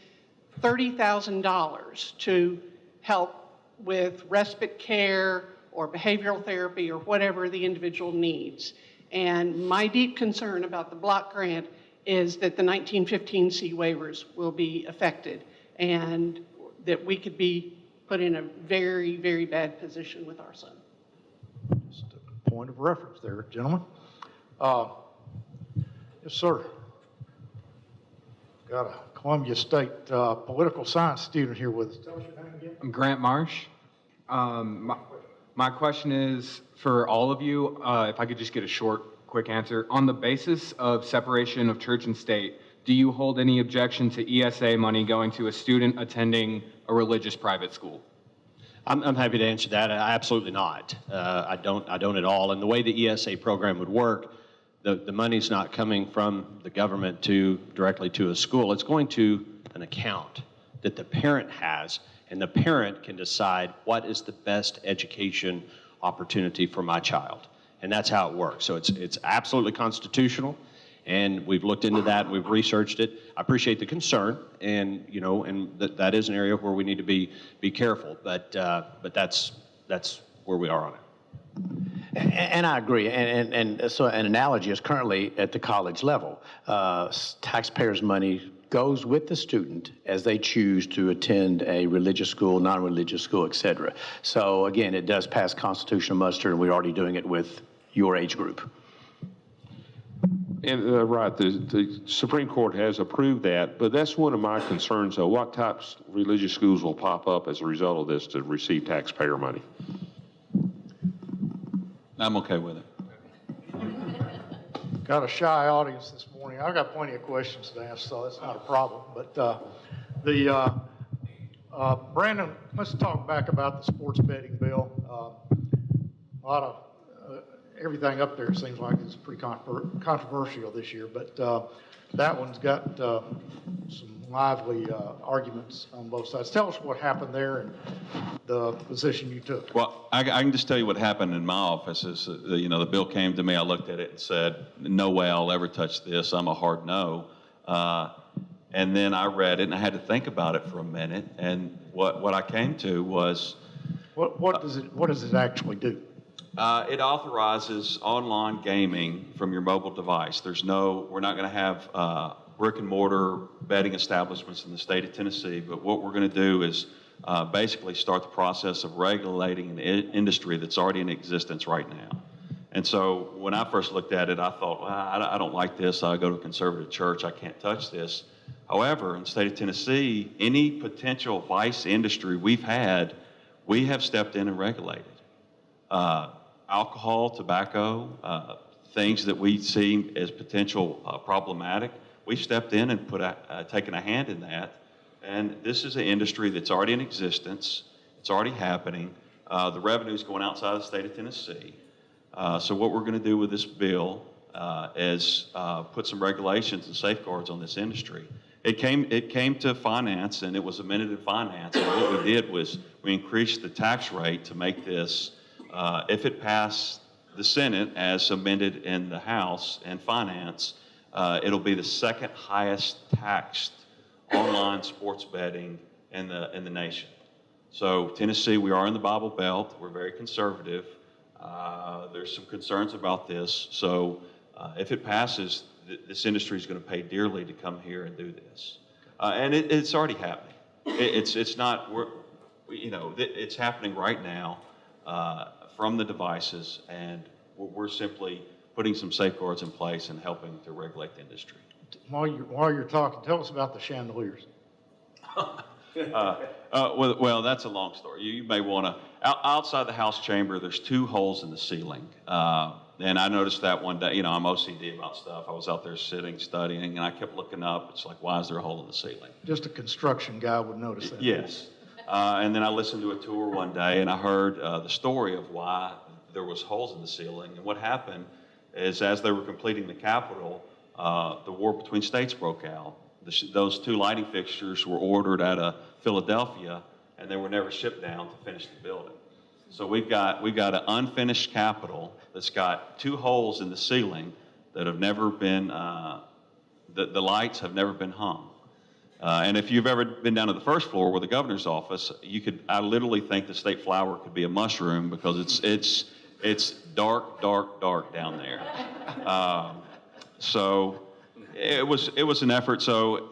$30,000 to help with respite care or behavioral therapy or whatever the individual needs. And my deep concern about the block grant is that the 1915C waivers will be affected and that we could be put in a very, very bad position with our son. Just a point of reference there, gentlemen. Yes, sir. Got a Columbia State political science student here with us. Tell us your name again. I'm Grant Marsh. My question is for all of you, if I could just get a short, quick answer. On the basis of separation of church and state, do you hold any objection to ESA money going to a student attending a religious private school? I'm happy to answer that. Absolutely not. I don't at all. And the way the ESA program would work, the money's not coming from the government directly to a school. It's going to an account that the parent has, and the parent can decide what is the best education opportunity for my child. And that's how it works. So it's absolutely constitutional, and we've looked into that, and we've researched it. I appreciate the concern, and that is an area where we need to be careful, but that's where we are on it. And I agree. And so an analogy is currently at the college level. Taxpayers' money goes with the student as they choose to attend a religious school, non-religious school, et cetera. So again, it does pass constitutional muster, and we're already doing it with your age group. And right, the Supreme Court has approved that, but that's one of my concerns, though. What types of religious schools will pop up as a result of this to receive taxpayer money? I'm okay with it. Got a shy audience this morning. I've got plenty of questions to ask, so that's not a problem. But Brandon, let's talk back about the sports betting bill. A lot of everything up there seems like it's pretty controversial this year, but that one's got some lively arguments on both sides. Tell us what happened there and the position you took. Well, I can just tell you what happened in my office is, the bill came to me, I looked at it and said, no way I'll ever touch this, I'm a hard no. And then I read it and I had to think about it for a minute, and what I came to was... What does it actually do? It authorizes online gaming from your mobile device. We're not going to have brick and mortar betting establishments in the state of Tennessee, but what we're going to do is basically start the process of regulating an industry that's already in existence right now. And so when I first looked at it, I thought, well, I don't like this. I go to a conservative church. I can't touch this. However, in the state of Tennessee, any potential vice industry we have stepped in and regulated. Alcohol, tobacco, things that we see as potential problematic, we stepped in and taken a hand in that. And this is an industry that's already in existence. It's already happening. The revenue is going outside of the state of Tennessee. So what we're going to do with this bill is put some regulations and safeguards on this industry. It came to finance, and it was amended in finance. And what we did was we increased the tax rate to make this, if it passed the Senate as amended in the House and finance, it'll be the second highest taxed online sports betting in the nation. So Tennessee, we are in the Bible Belt. We're very conservative. There's some concerns about this. So if it passes, this industry is going to pay dearly to come here and do this. And it's already happening. It's not, it's happening right now from the devices, and we're simply putting some safeguards in place and helping to regulate the industry. While you're talking, tell us about the chandeliers. Well, that's a long story. You may want to, outside the House chamber, there's 2 holes in the ceiling. And I noticed that one day. I'm OCD about stuff. I was out there sitting, studying, and I kept looking up. It's like, why is there a hole in the ceiling? Just a construction guy would notice that. Yes. And then I listened to a tour one day, and I heard the story of why there was holes in the ceiling. And what happened is, as they were completing the Capitol, the war between states broke out. Those 2 lighting fixtures were ordered out of Philadelphia, and they were never shipped down to finish the building. So we've got an unfinished Capitol that's got 2 holes in the ceiling that have never been, the lights have never been hung. And if you've ever been down to the first floor where the governor's office, I literally think the state flower could be a mushroom, because it's dark, dark, dark down there. So it was an effort. So,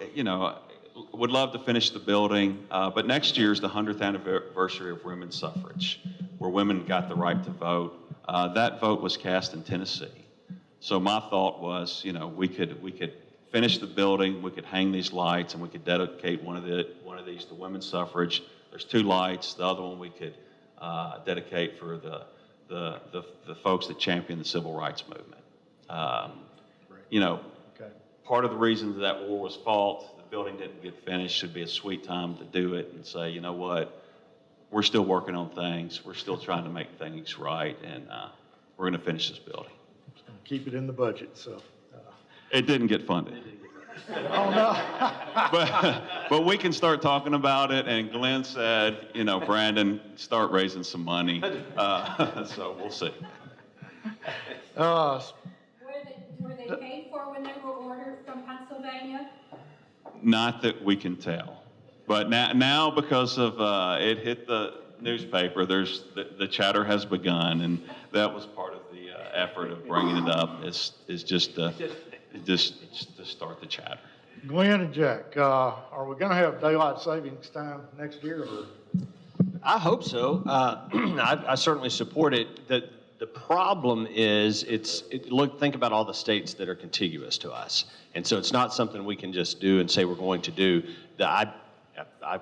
would love to finish the building, but next year is the 100th anniversary of women's suffrage, where women got the right to vote. That vote was cast in Tennessee. So my thought was, we could finish the building, we could hang these lights, and we could dedicate one of these to women's suffrage. There's 2 lights. The other one we could dedicate for the folks that champion the civil rights movement. Part of the reason that war was fought, the building didn't get finished, should be a sweet time to do it and say, you know what, we're still working on things. We're still trying to make things right, and we're going to finish this building. Keep it in the budget, so. It didn't get funded. Oh, no. But we can start talking about it, and Glenn said, Brandon, start raising some money. So we'll see. Were they paid for when they were ordered from Pennsylvania? Not that we can tell. But now because of it hit the newspaper, the chatter has begun, and that was part of the effort of bringing it up, is just to start the chatter. Glenn and Jack, are we going to have daylight savings time next year? Or? I hope so. I certainly support it. The problem is, think about all the states that are contiguous to us. And so it's not something we can just do and say we're going to do. I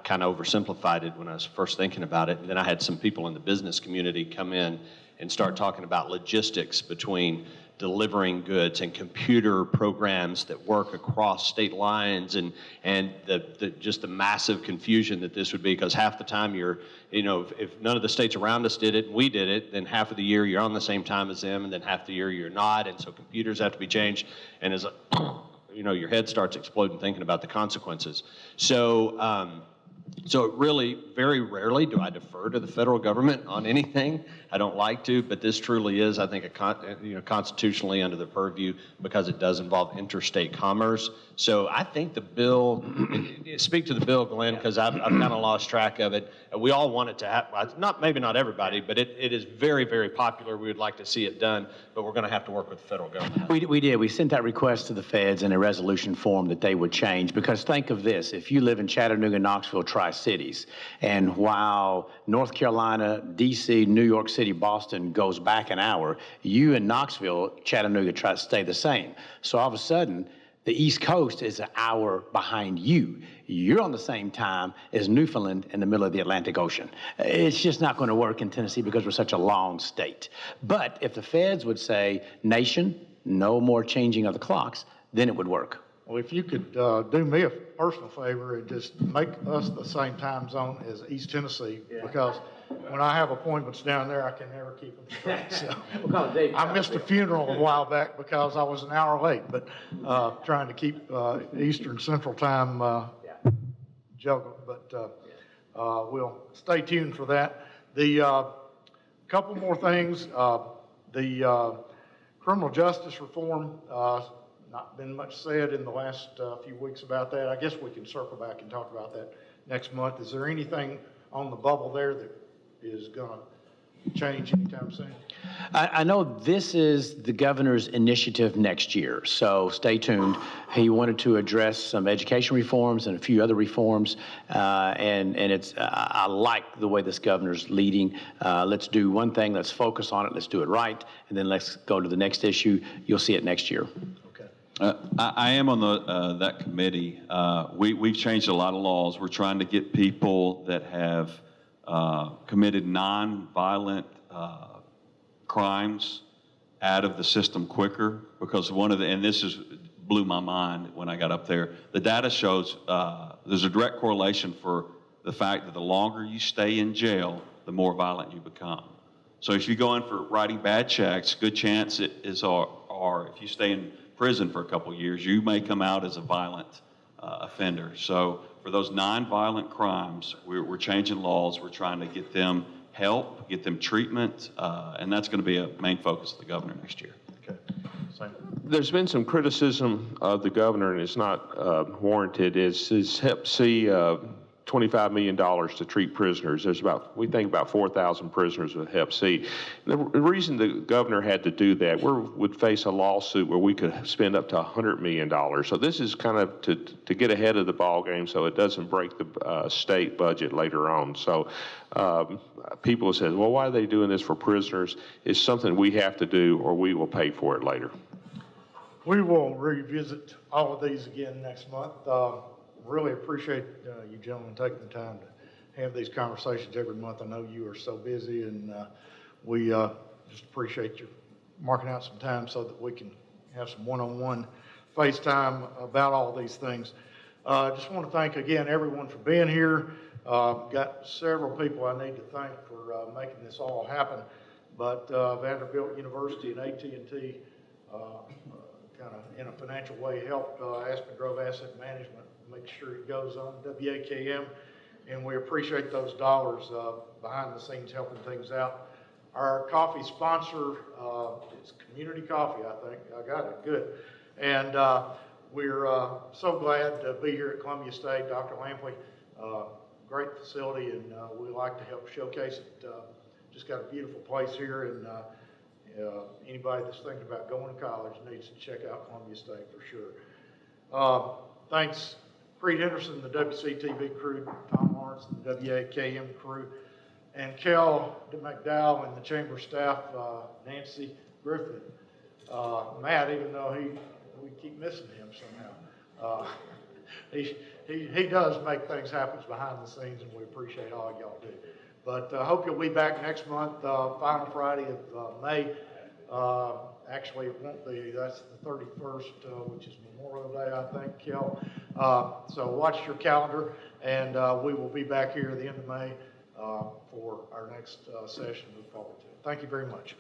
kind of oversimplified it when I was first thinking about it. And then I had some people in the business community come in and start talking about logistics between delivering goods and computer programs that work across state lines, and just the massive confusion that this would be, because half the time if none of the states around us did it and we did it, then half of the year you're on the same time as them, and then half the year you're not, and so computers have to be changed, and as your head starts exploding thinking about the consequences. So it really, very rarely do I defer to the federal government on anything. I don't like to, but this truly is, I think, constitutionally under the purview, because it does involve interstate commerce. So I think the bill, speak to the bill, Glenn, because I've kind of lost track of it. We all want it to happen. Maybe not everybody, but it is very, very popular. We would like to see it done, but we're going to have to work with the federal government. We did. We sent that request to the feds in a resolution form that they would change, because think of this. If you live in Chattanooga, Knoxville, Tri-Cities, and while North Carolina, D.C., New York City, Boston goes back an hour, you in Knoxville, Chattanooga try to stay the same. So all of a sudden, the East Coast is an hour behind you. You're on the same time as Newfoundland in the middle of the Atlantic Ocean. It's just not going to work in Tennessee because we're such a long state. But if the feds would say, nation, no more changing of the clocks, then it would work. Well, if you could do me a personal favor and just make us the same time zone as East Tennessee, because when I have appointments down there, I can never keep them straight, so. We'll call it Dave. I missed a funeral a while back because I was an hour late, but, trying to keep, Eastern Central Time, juggled, but, we'll stay tuned for that. The, couple more things, the, criminal justice reform, not been much said in the last, few weeks about that. I guess we can circle back and talk about that next month. Is there anything on the bubble there that is gonna change anytime soon? I know this is the governor's initiative next year, so stay tuned. He wanted to address some education reforms and a few other reforms, and it's, I like the way this governor's leading. Let's do one thing, let's focus on it, let's do it right, and then let's go to the next issue. You'll see it next year. I am on that committee. We've changed a lot of laws. We're trying to get people that have committed non-violent crimes out of the system quicker, because one of the, and this blew my mind when I got up there, the data shows there's a direct correlation for the fact that the longer you stay in jail, the more violent you become. So if you go in for writing bad checks, good chance it is, or if you stay in prison for a couple of years, you may come out as a violent offender. So for those non-violent crimes, we're changing laws. We're trying to get them help, get them treatment, and that's going to be a main focus of the governor next year. Okay. Same. There's been some criticism of the governor, and it's not warranted, is his Hep C $25 million to treat prisoners. There's about, we think about 4,000 prisoners with Hep C. The reason the governor had to do that, we would face a lawsuit where we could spend up to $100 million. So this is kind of to get ahead of the ball game so it doesn't break the state budget later on. So people said, well, why are they doing this for prisoners? It's something we have to do or we will pay for it later. We will revisit all of these again next month. Really appreciate you gentlemen taking the time to have these conversations every month. I know you are so busy, and we just appreciate you marking out some time so that we can have some one-on-one FaceTime about all these things. Just want to thank again everyone for being here. Got several people I need to thank for making this all happen, but Vanderbilt University and AT&T kind of in a financial way helped Aspen Grove Asset Management make sure it goes on WAKM, and we appreciate those dollars behind the scenes helping things out. Our coffee sponsor is Community Coffee, I think. I got it, good. And we're so glad to be here at Columbia State. Dr. Lampley, great facility, and we like to help showcase it. Just got a beautiful place here, and anybody that's thinking about going to college needs to check out Columbia State for sure. Thanks, Creed Henderson, the WCTV crew, Tom Lawrence, and the WAKM crew, and Kel McDowell and the chamber staff, Nancy Griffin. Matt, even though we keep missing him somehow, he does make things happen behind the scenes, and we appreciate all y'all do. But I hope you'll be back next month, final Friday of May. Actually, it won't be. That's the 31st, which is Memorial Day, I think, Kel. So watch your calendar, and we will be back here at the end of May for our next session to look forward to. Thank you very much.